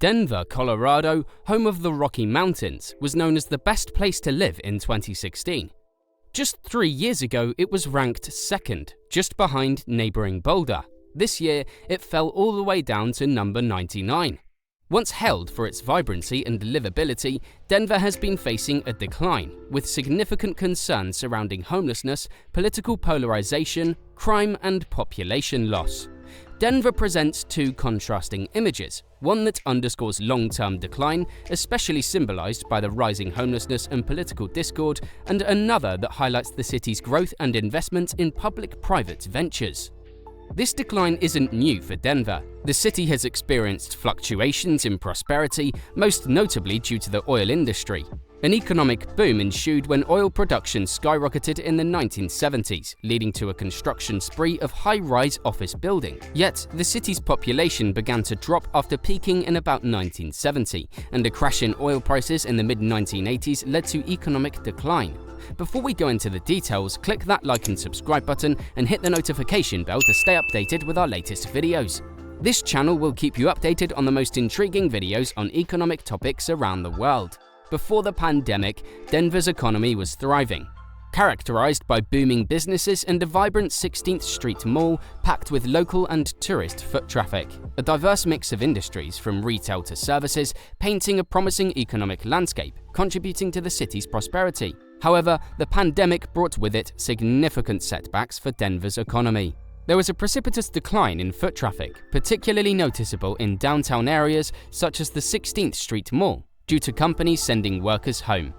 Denver, Colorado, home of the Rocky Mountains, was known as the best place to live in 2016. Just 3 years ago, it was ranked second, just behind neighboring Boulder. This year, it fell all the way down to number 99. Once held for its vibrancy and livability, Denver has been facing a decline, with significant concerns surrounding homelessness, political polarization, crime, and population loss. Denver presents two contrasting images, one that underscores long-term decline, especially symbolized by the rising homelessness and political discord, and another that highlights the city's growth and investment in public-private ventures. This decline isn't new for Denver. The city has experienced fluctuations in prosperity, most notably due to the oil industry. An economic boom ensued when oil production skyrocketed in the 1970s, leading to a construction spree of high-rise office buildings. Yet, the city's population began to drop after peaking in about 1970, and a crash in oil prices in the mid-1980s led to economic decline. Before we go into the details, click that like and subscribe button and hit the notification bell to stay updated with our latest videos. This channel will keep you updated on the most intriguing videos on economic topics around the world. Before the pandemic, Denver's economy was thriving, characterized by booming businesses and a vibrant 16th Street Mall packed with local and tourist foot traffic. A diverse mix of industries, from retail to services, painting a promising economic landscape, contributing to the city's prosperity. However, the pandemic brought with it significant setbacks for Denver's economy. There was a precipitous decline in foot traffic, particularly noticeable in downtown areas such as the 16th Street Mall, due to companies sending workers home.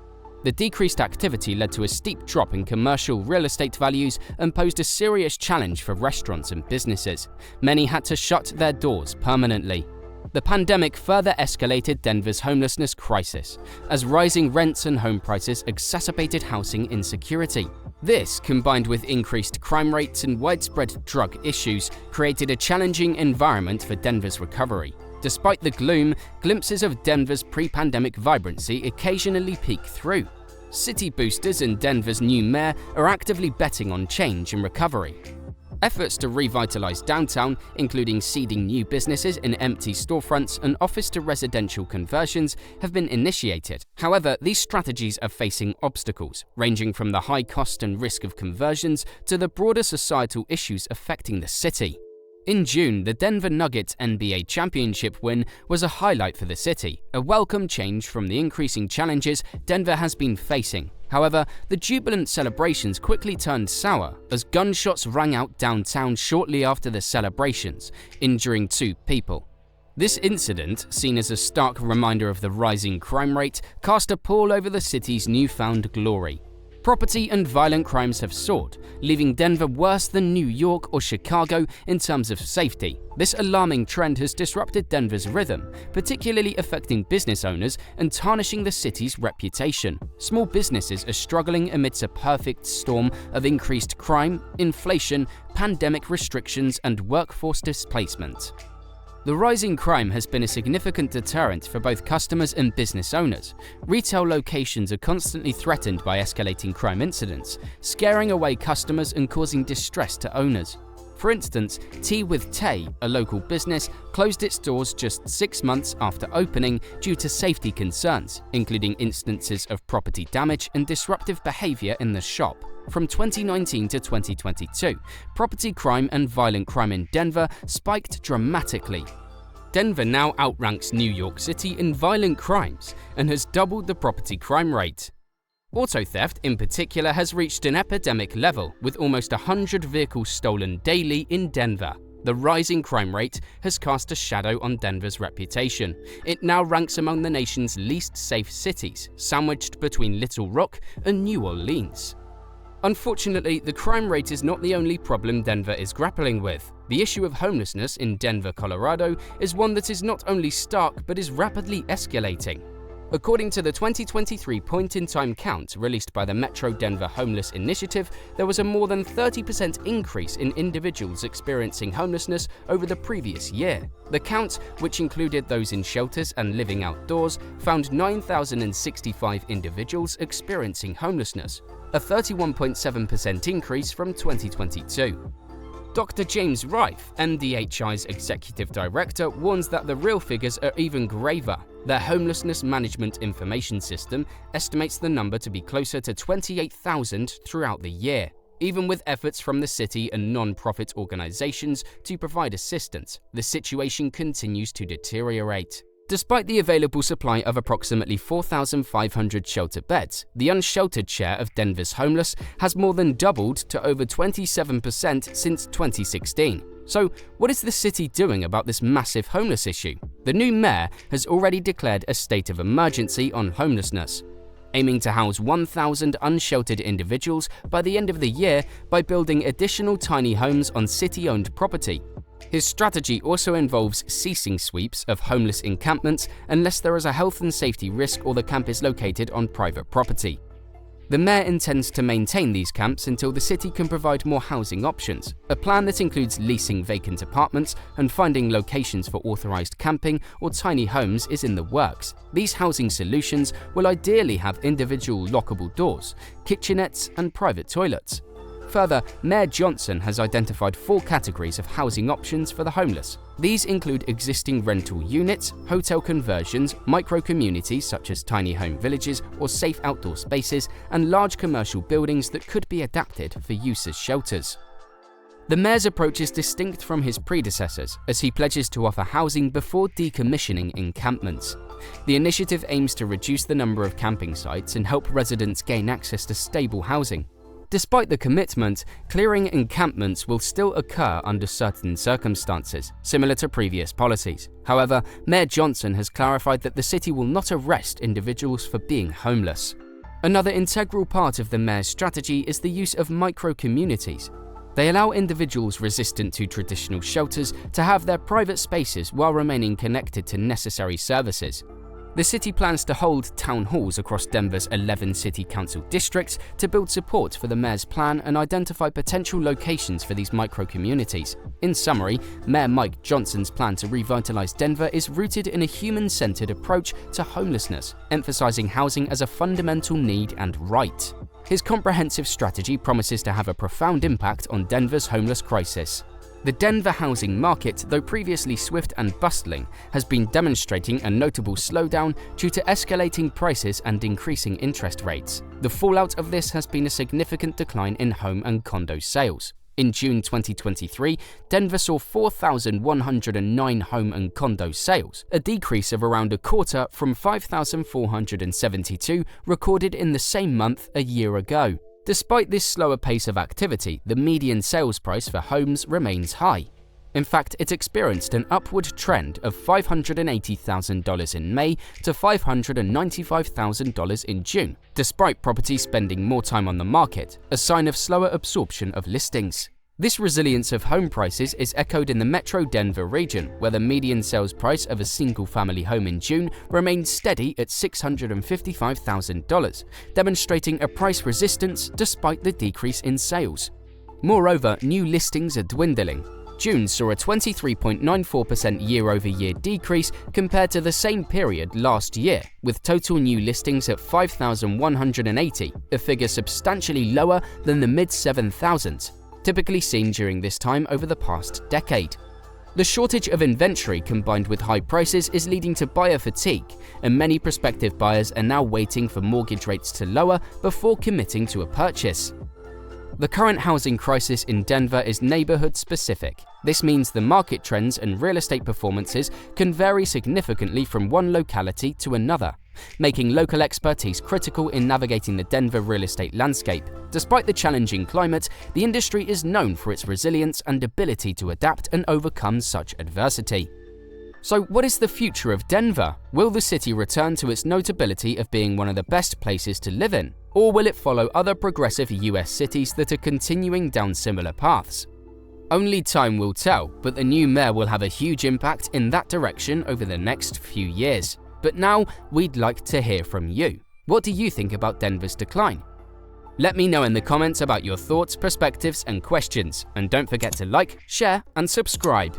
The decreased activity led to a steep drop in commercial real estate values and posed a serious challenge for restaurants and businesses. Many had to shut their doors permanently. The pandemic further escalated Denver's homelessness crisis, as rising rents and home prices exacerbated housing insecurity. This, combined with increased crime rates and widespread drug issues, created a challenging environment for Denver's recovery. Despite the gloom, glimpses of Denver's pre-pandemic vibrancy occasionally peek through. City boosters and Denver's new mayor are actively betting on change and recovery. Efforts to revitalize downtown, including seeding new businesses in empty storefronts and office-to-residential conversions, have been initiated. However, these strategies are facing obstacles, ranging from the high cost and risk of conversions to the broader societal issues affecting the city. In June, the Denver Nuggets NBA championship win was a highlight for the city, a welcome change from the increasing challenges Denver has been facing. However, the jubilant celebrations quickly turned sour as gunshots rang out downtown shortly after the celebrations, injuring 2 people. This incident, seen as a stark reminder of the rising crime rate, cast a pall over the city's newfound glory. Property and violent crimes have soared, leaving Denver worse than New York or Chicago in terms of safety. This alarming trend has disrupted Denver's rhythm, particularly affecting business owners and tarnishing the city's reputation. Small businesses are struggling amidst a perfect storm of increased crime, inflation, pandemic restrictions, and workforce displacement. The rising crime has been a significant deterrent for both customers and business owners. Retail locations are constantly threatened by escalating crime incidents, scaring away customers and causing distress to owners. For instance, Tea with Tay, a local business, closed its doors just 6 months after opening due to safety concerns, including instances of property damage and disruptive behavior in the shop. From 2019 to 2022, property crime and violent crime in Denver spiked dramatically. Denver now outranks New York City in violent crimes and has doubled the property crime rate. Auto theft, in particular, has reached an epidemic level, with almost 100 vehicles stolen daily in Denver. The rising crime rate has cast a shadow on Denver's reputation. It now ranks among the nation's least safe cities, sandwiched between Little Rock and New Orleans. Unfortunately, the crime rate is not the only problem Denver is grappling with. The issue of homelessness in Denver, Colorado is one that is not only stark but is rapidly escalating. According to the 2023 point-in-time count released by the Metro Denver Homeless Initiative, there was a more than 30% increase in individuals experiencing homelessness over the previous year. The count, which included those in shelters and living outdoors, found 9,065 individuals experiencing homelessness, a 31.7% increase from 2022. Dr. James Rife, MDHI's executive director, warns that the real figures are even graver. Their homelessness management information system estimates the number to be closer to 28,000 throughout the year. Even with efforts from the city and non-profit organizations to provide assistance, the situation continues to deteriorate. Despite the available supply of approximately 4,500 shelter beds, the unsheltered share of Denver's homeless has more than doubled to over 27% since 2016. So, what is the city doing about this massive homeless issue? The new mayor has already declared a state of emergency on homelessness, aiming to house 1,000 unsheltered individuals by the end of the year by building additional tiny homes on city-owned property. His strategy also involves ceasing sweeps of homeless encampments unless there is a health and safety risk or the camp is located on private property. The mayor intends to maintain these camps until the city can provide more housing options. A plan that includes leasing vacant apartments and finding locations for authorized camping or tiny homes is in the works. These housing solutions will ideally have individual lockable doors, kitchenettes, and private toilets. Further, Mayor Johnson has identified 4 categories of housing options for the homeless. These include existing rental units, hotel conversions, micro-communities such as tiny home villages or safe outdoor spaces, and large commercial buildings that could be adapted for use as shelters. The mayor's approach is distinct from his predecessors, as he pledges to offer housing before decommissioning encampments. The initiative aims to reduce the number of camping sites and help residents gain access to stable housing. Despite the commitment, clearing encampments will still occur under certain circumstances, similar to previous policies. However, Mayor Johnson has clarified that the city will not arrest individuals for being homeless. Another integral part of the mayor's strategy is the use of micro-communities. They allow individuals resistant to traditional shelters to have their private spaces while remaining connected to necessary services. The city plans to hold town halls across Denver's 11 city council districts to build support for the mayor's plan and identify potential locations for these micro-communities. In summary, Mayor Mike Johnson's plan to revitalize Denver is rooted in a human-centered approach to homelessness, emphasizing housing as a fundamental need and right. His comprehensive strategy promises to have a profound impact on Denver's homeless crisis. The Denver housing market, though previously swift and bustling, has been demonstrating a notable slowdown due to escalating prices and increasing interest rates. The fallout of this has been a significant decline in home and condo sales. In June 2023, Denver saw 4,109 home and condo sales, a decrease of around a quarter from 5,472 recorded in the same month a year ago. Despite this slower pace of activity, the median sales price for homes remains high. In fact, it experienced an upward trend of $580,000 in May to $595,000 in June, despite properties spending more time on the market, a sign of slower absorption of listings. This resilience of home prices is echoed in the Metro Denver region, where the median sales price of a single-family home in June remained steady at $655,000, demonstrating a price resistance despite the decrease in sales. Moreover, new listings are dwindling. June saw a 23.94% year-over-year decrease compared to the same period last year, with total new listings at 5,180, a figure substantially lower than the mid-7,000s. Typically seen during this time over the past decade. The shortage of inventory combined with high prices is leading to buyer fatigue, and many prospective buyers are now waiting for mortgage rates to lower before committing to a purchase. The current housing crisis in Denver is neighborhood-specific. This means the market trends and real estate performances can vary significantly from one locality to another, making local expertise critical in navigating the Denver real estate landscape. Despite the challenging climate, the industry is known for its resilience and ability to adapt and overcome such adversity. So, what is the future of Denver? Will the city return to its notability of being one of the best places to live in? Or will it follow other progressive US cities that are continuing down similar paths? Only time will tell, but the new mayor will have a huge impact in that direction over the next few years. But now, we'd like to hear from you. What do you think about Denver's decline? Let me know in the comments about your thoughts, perspectives, and questions, and don't forget to like, share, and subscribe.